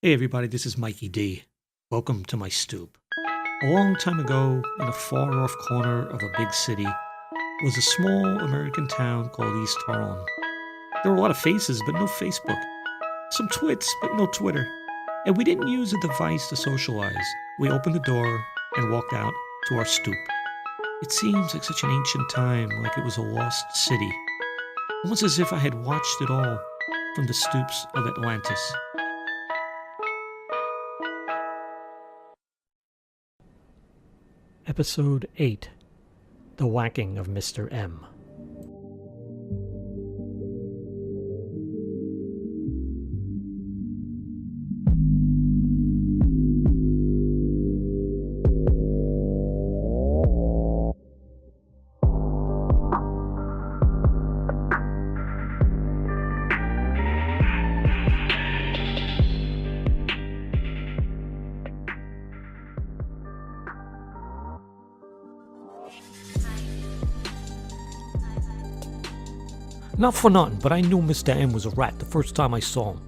Hey everybody, this is Mikey D. Welcome to my stoop. A long time ago, in a far off corner of a big city, was a small American town called East Harlem. There were a lot of faces, but no Facebook. Some twits, but no Twitter. And we didn't use a device to socialize. We opened the door and walked out to our stoop. It seems like such an ancient time, like it was a lost city. Almost as if I had watched it all from the stoops of Atlantis. Episode 8 The Whacking of Mr. M. Not for nothing, but I knew Mr. M was a rat the first time I saw him.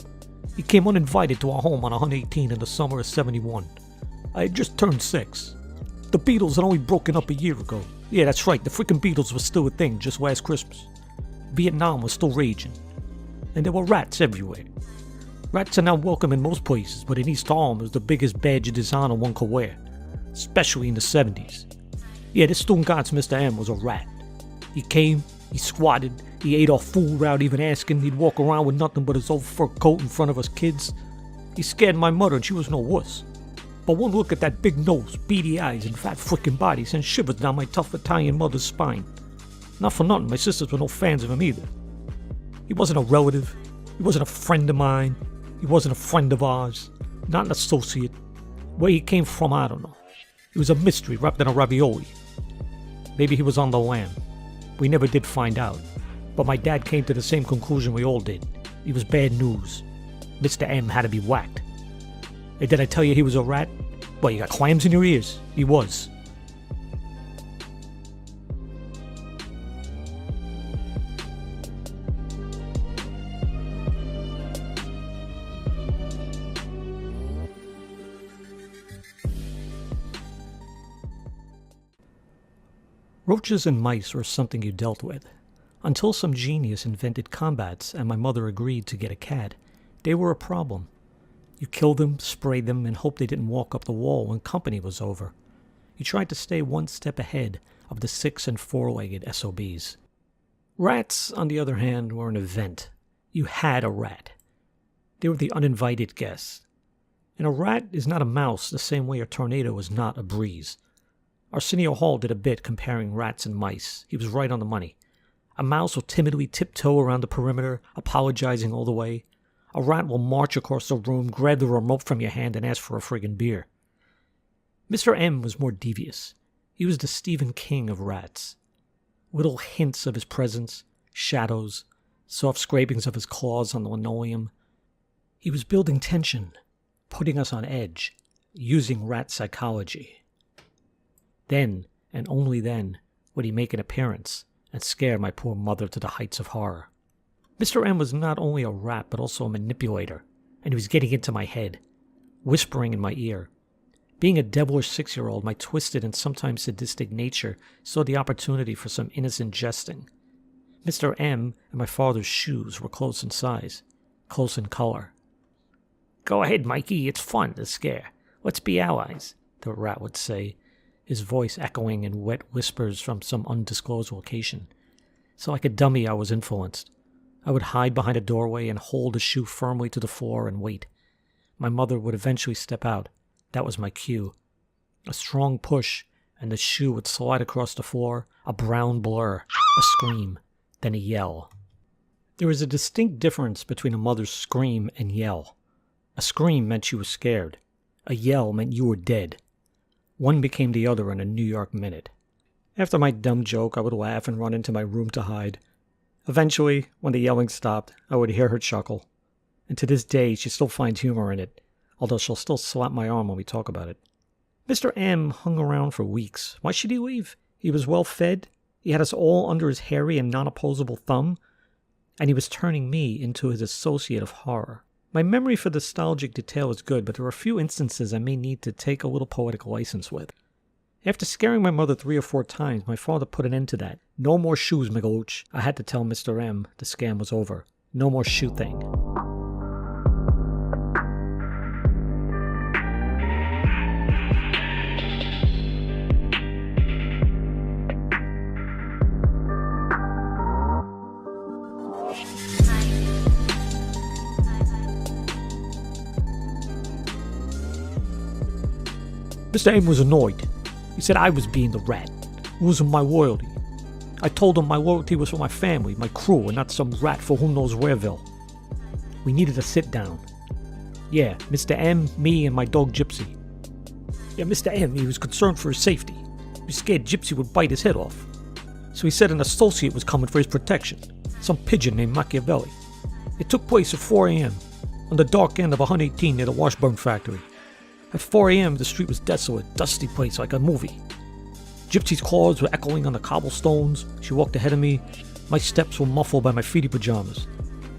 He came uninvited to our home on 118 in the summer of '71. I had just turned 6. The Beatles had only broken up a year ago. Yeah, that's right, the freaking Beatles were still a thing just last Christmas. Vietnam was still raging. And there were rats everywhere. Rats are now welcome in most places, but in East Harlem it was the biggest badge of dishonor one could wear. Especially in the '70s. Yeah, this student God's Mr. M was a rat. He came, he squatted, he ate our food without even asking. He'd walk around with nothing but his old fur coat in front of us kids. He scared my mother and she was no wuss. But one look at that big nose, beady eyes, and fat frickin' body sent shivers down my tough Italian mother's spine. Not for nothing, my sisters were no fans of him either. He wasn't a relative. He wasn't a friend of mine. He wasn't a friend of ours. Not an associate. Where he came from, I don't know. He was a mystery wrapped in a ravioli. Maybe he was on the lam. We never did find out. But my dad came to the same conclusion we all did. He was bad news. Mr. M had to be whacked. Hey, did I tell you he was a rat? Well, you got clams in your ears. He was. Roaches and mice were something you dealt with. Until some genius invented combats and my mother agreed to get a cat, they were a problem. You killed them, sprayed them, and hoped they didn't walk up the wall when company was over. You tried to stay one step ahead of the 6- and 4-legged SOBs. Rats, on the other hand, were an event. You had a rat. They were the uninvited guests. And a rat is not a mouse the same way a tornado is not a breeze. Arsenio Hall did a bit comparing rats and mice. He was right on the money. A mouse will timidly tiptoe around the perimeter, apologizing all the way. A rat will march across the room, grab the remote from your hand, and ask for a friggin' beer. Mr. M was more devious. He was the Stephen King of rats. Little hints of his presence, shadows, soft scrapings of his claws on the linoleum. He was building tension, putting us on edge, using rat psychology. Then, and only then, would he make an appearance and scare my poor mother to the heights of horror. Mr. M was not only a rat, but also a manipulator, and he was getting into my head, whispering in my ear. Being a devilish 6-year-old, my twisted and sometimes sadistic nature saw the opportunity for some innocent jesting. Mr. M and my father's shoes were close in size, close in color. "Go ahead, Mikey, it's fun to scare. Let's be allies," the rat would say, his voice echoing in wet whispers from some undisclosed location. So like a dummy, I was influenced. I would hide behind a doorway and hold the shoe firmly to the floor and wait. My mother would eventually step out. That was my cue. A strong push, and the shoe would slide across the floor, a brown blur, a scream, then a yell. There was a distinct difference between a mother's scream and yell. A scream meant you were scared. A yell meant you were dead. One became the other in a New York minute. After my dumb joke, I would laugh and run into my room to hide. Eventually, when the yelling stopped, I would hear her chuckle. And to this day, she still finds humor in it, although she'll still slap my arm when we talk about it. Mr. M hung around for weeks. Why should he leave? He was well fed. He had us all under his hairy and non-opposable thumb. And he was turning me into his associate of horror. My memory for nostalgic detail is good, but there are a few instances I may need to take a little poetic license with. After scaring my mother 3 or 4 times, my father put an end to that. No more shoes, Migueluch. I had to tell Mr. M the scam was over. No more shoe thing. Mr. M was annoyed. He said I was being the rat, losing my loyalty. I told him my loyalty was for my family, my crew, and not some rat for who knows whereville. We needed a sit-down. Yeah, Mr. M, me, and my dog Gypsy. Yeah, Mr. M, he was concerned for his safety. He was scared Gypsy would bite his head off. So he said an associate was coming for his protection, some pigeon named Machiavelli. It took place at 4 a.m. on the dark end of 118 near the Washburn factory. At 4 a.m., the street was desolate, dusty place like a movie. Gypsy's claws were echoing on the cobblestones. She walked ahead of me. My steps were muffled by my feety pajamas.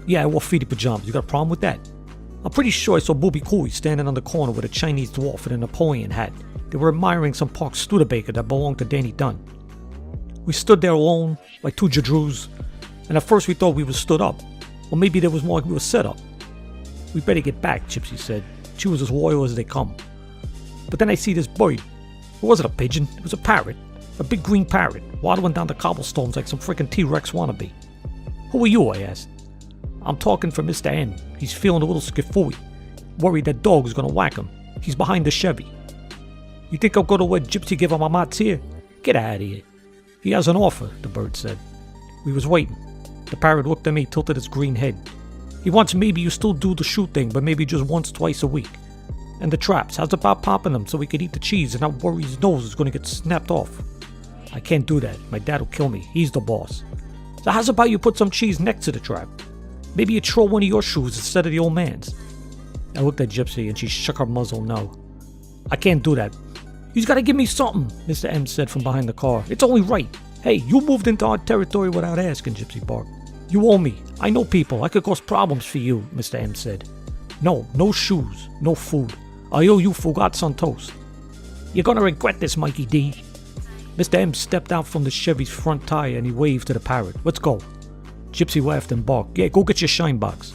Yeah, I wore feety pajamas. You got a problem with that? I'm pretty sure I saw Booby Cooey standing on the corner with a Chinese dwarf in a Napoleon hat. They were admiring some Park Studebaker that belonged to Danny Dunn. We stood there alone, like 2 jadroos, and at first we thought we were stood up. Or maybe there was more like we were set up. We better get back, Gypsy said. She was as loyal as they come. But then I see this bird. It wasn't a pigeon, it was a parrot. A big green parrot, waddling down the cobblestones like some frickin' T-Rex wannabe. Who are you, I asked. I'm talking for Mr. N. He's feeling a little skiffooey. Worried that dog is gonna whack him. He's behind the Chevy. You think I'm gonna let Gypsy give him a mats here? Get out of here. He has an offer, the bird said. We was waiting. The parrot looked at me, tilted its green head. He wants maybe you still do the shoot thing, but maybe just once, twice a week. And the traps, how's about popping them so we could eat the cheese and not worry his nose is going to get snapped off? I can't do that. My dad will kill me. He's the boss. So how's about you put some cheese next to the trap? Maybe you throw one of your shoes instead of the old man's. I looked at Gypsy and she shook her muzzle no. I can't do that. You've got to give me something, Mr. M said from behind the car. It's only right. Hey, you moved into our territory without asking, Gypsy barked. You owe me. I know people. I could cause problems for you, Mr. M said. No shoes, no food. I owe you Fugats on toast. You're gonna regret this, Mikey D. Mr. M stepped out from the Chevy's front tire and he waved to the parrot. Let's go. Gypsy laughed and barked. Yeah, go get your shine box.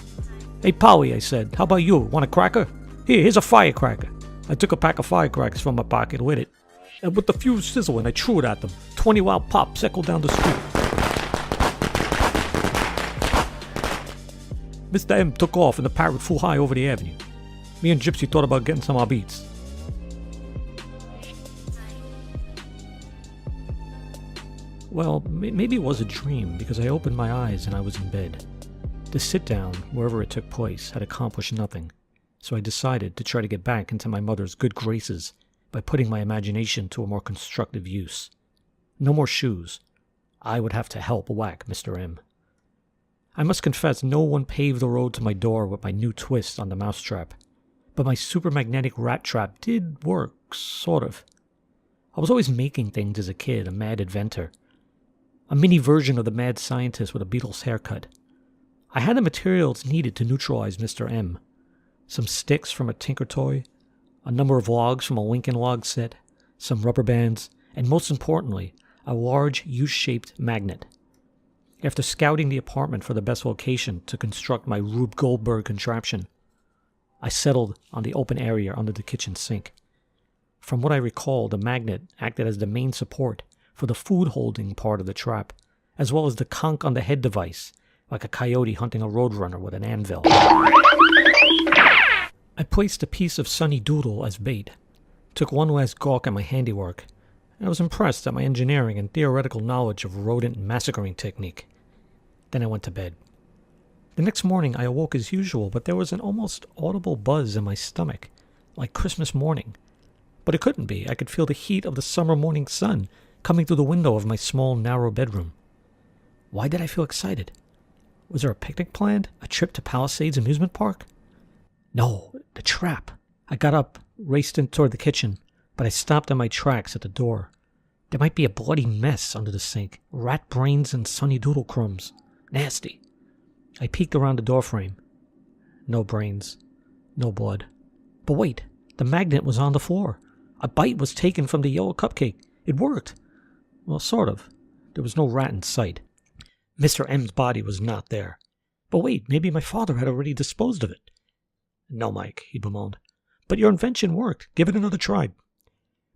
Hey, Polly, I said. How about you? Want a cracker? Here's a firecracker. I took a pack of firecrackers from my pocket, lit it. And with the fuse sizzling, I threw it at them. 20 wild pops echoed down the street. Mr. M took off and the parrot flew high over the avenue. Me and Gypsy thought about getting some beats. Well, maybe it was a dream because I opened my eyes and I was in bed. The sit-down, wherever it took place, had accomplished nothing, so I decided to try to get back into my mother's good graces by putting my imagination to a more constructive use. No more shoes. I would have to help whack Mr. M. I must confess no one paved the road to my door with my new twist on the mousetrap, but my super magnetic rat trap did work, sort of. I was always making things as a kid, a mad inventor. A mini version of the mad scientist with a Beatles haircut. I had the materials needed to neutralize Mr. M. Some sticks from a Tinker Toy, a number of logs from a Lincoln log set, some rubber bands, and most importantly, a large U-shaped magnet. After scouting the apartment for the best location to construct my Rube Goldberg contraption, I settled on the open area under the kitchen sink. From what I recall, the magnet acted as the main support for the food-holding part of the trap, as well as the conch on the head device, like a coyote hunting a roadrunner with an anvil. I placed a piece of Sunny Doodle as bait, took one last gawk at my handiwork, and I was impressed at my engineering and theoretical knowledge of rodent massacring technique. Then I went to bed. The next morning I awoke as usual, but there was an almost audible buzz in my stomach, like Christmas morning. But it couldn't be. I could feel the heat of the summer morning sun coming through the window of my small, narrow bedroom. Why did I feel excited? Was there a picnic planned? A trip to Palisades Amusement Park? No, the trap. I got up, raced in toward the kitchen, but I stopped in my tracks at the door. There might be a bloody mess under the sink. Rat brains and Sunny Doodle crumbs. Nasty. I peeked around the doorframe. No brains. No blood. But wait, the magnet was on the floor. A bite was taken from the yellow cupcake. It worked. Well, sort of. There was no rat in sight. Mr. M's body was not there. But wait, maybe my father had already disposed of it. No, Mike, he bemoaned. But your invention worked. Give it another try.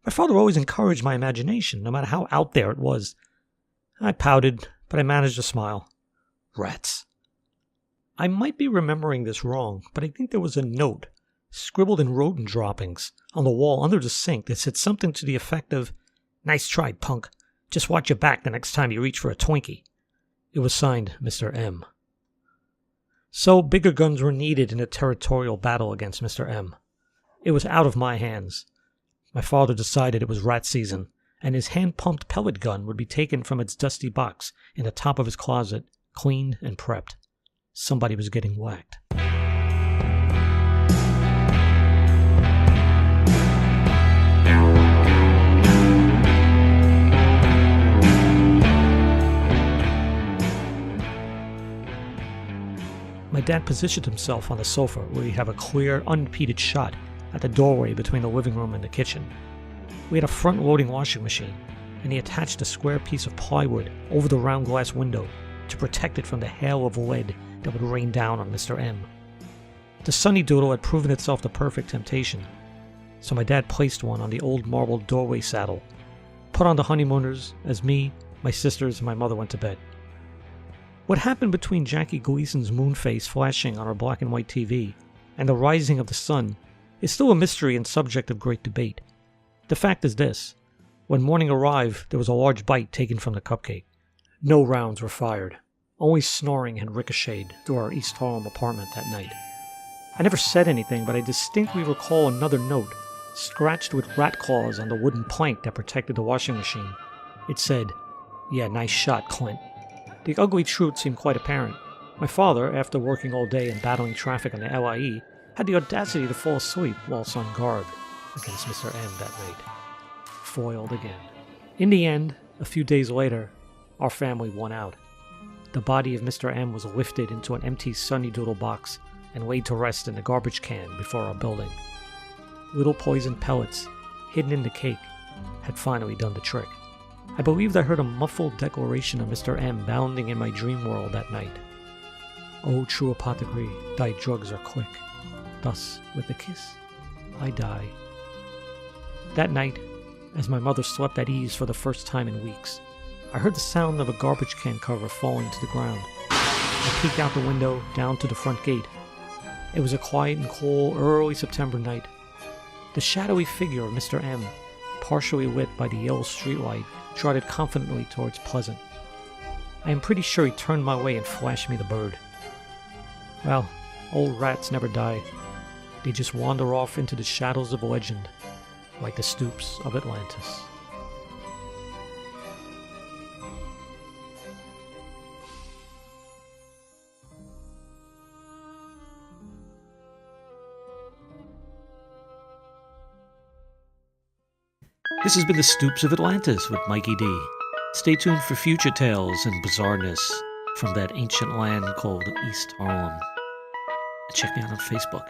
My father always encouraged my imagination, no matter how out there it was. I pouted, but I managed to smile. Rats. I might be remembering this wrong, but I think there was a note, scribbled in rodent droppings, on the wall under the sink that said something to the effect of, "Nice try, punk. Just watch your back the next time you reach for a Twinkie." It was signed Mr. M. So bigger guns were needed in a territorial battle against Mr. M. It was out of my hands. My father decided it was rat season, and his hand-pumped pellet gun would be taken from its dusty box in the top of his closet, cleaned and prepped. Somebody was getting whacked. My dad positioned himself on the sofa where he'd have a clear, unimpeded shot at the doorway between the living room and the kitchen. We had a front-loading washing machine, and he attached a square piece of plywood over the round glass window to protect it from the hail of lead that would rain down on Mr. M. The Sunny Doodle had proven itself the perfect temptation, so my dad placed one on the old marble doorway saddle, put on the honeymooners as me, my sisters, and my mother went to bed. What happened between Jackie Gleason's moon face flashing on our black and white TV and the rising of the sun is still a mystery and subject of great debate. The fact is this: when morning arrived, there was a large bite taken from the cupcake. No rounds were fired. Only snoring had ricocheted through our East Harlem apartment that night. I never said anything, but I distinctly recall another note, scratched with rat claws on the wooden plank that protected the washing machine. It said, "Yeah, nice shot, Clint." The ugly truth seemed quite apparent. My father, after working all day and battling traffic on the LIE, had the audacity to fall asleep whilst on guard against Mr. M that night. Foiled again. In the end, a few days later, our family won out. The body of Mr. M was lifted into an empty Sunny Doodle box and laid to rest in the garbage can before our building. Little poisoned pellets, hidden in the cake, had finally done the trick. I believed I heard a muffled declaration of Mr. M bounding in my dream world that night. "O true apothecary, thy drugs are quick. Thus, with a kiss, I die." That night, as my mother slept at ease for the first time in weeks, I heard the sound of a garbage can cover falling to the ground. I peeked out the window, down to the front gate. It was a quiet and cool early September night. The shadowy figure of Mr. M, partially lit by the yellow streetlight, trotted confidently towards Pleasant. I am pretty sure he turned my way and flashed me the bird. Well, old rats never die. They just wander off into the shadows of legend, like the stoops of Atlantis. This has been the Stoops of Atlantis with Mikey D. Stay tuned for future tales and bizarreness from that ancient land called East Harlem. And check me out on Facebook.